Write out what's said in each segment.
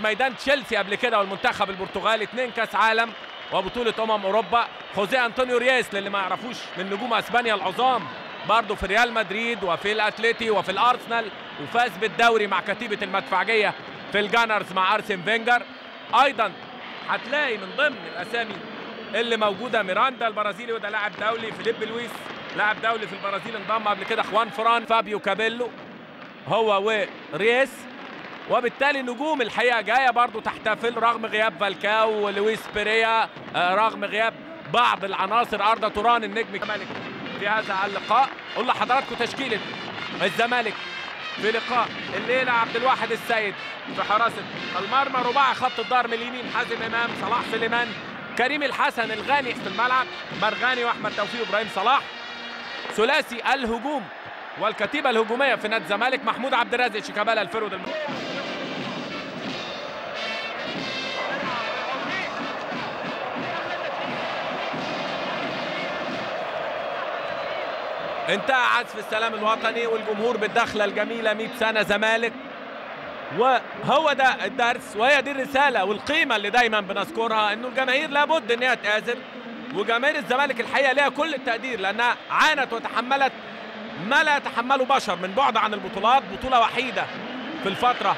ميدان تشيلسي قبل كده والمنتخب البرتغالي 2 كاس عالم وبطوله اوروبا. خوزيه انطونيو رياس للي ما يعرفوش من نجوم اسبانيا العظام، برضه في ريال مدريد وفي الاتليتي وفي الارسنال، وفاز بالدوري مع كتيبه المدفعجيه في الجانرز مع ارسن فينجر. ايضا هتلاقي من ضمن الاسامي اللي موجوده ميراندا البرازيلي وده لاعب دولي، فيليب لويس لاعب دولي في البرازيل انضم قبل كده، خوان فران، فابيو كابيلو هو ورياس. وبالتالي نجوم الحقيقه جايه برضو تحتفل رغم غياب فالكاو ولويس بيريا، رغم غياب بعض العناصر. اردا توران النجم الزمالك في هذا اللقاء. قول لحضراتكم تشكيله الزمالك في لقاء الليله: عبد الواحد السيد في حراسه المرمى، رباعي خط الظهر من اليمين حازم امام، صلاح سليمان، كريم الحسن، الغاني في الملعب، مرغاني واحمد توفيق وابراهيم صلاح. ثلاثي الهجوم والكتيبه الهجوميه في نادي الزمالك: محمود عبد الرازق شيكابالا الفرود انتهى عزف السلام الوطني والجمهور بالدخله الجميله 100 سنه زمالك. وهو ده الدرس وهي دي الرساله والقيمه اللي دايما بنذكرها، انه الجماهير لابد ان هي تآزر. وجماهير الزمالك الحقيقه ليها كل التقدير لانها عانت وتحملت ما لا يتحمله بشر من بعد عن البطولات. بطوله وحيده في الفتره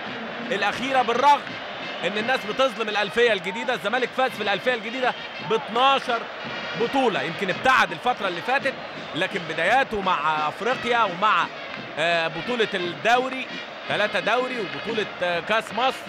الاخيره بالرغم ان الناس بتظلم الالفيه الجديده. الزمالك فاز في الالفيه الجديده ب 12 بطوله، يمكن ابتعد الفتره اللي فاتت لكن بداياته مع افريقيا ومع بطوله الدوري 3 دوري وبطوله كاس مصر.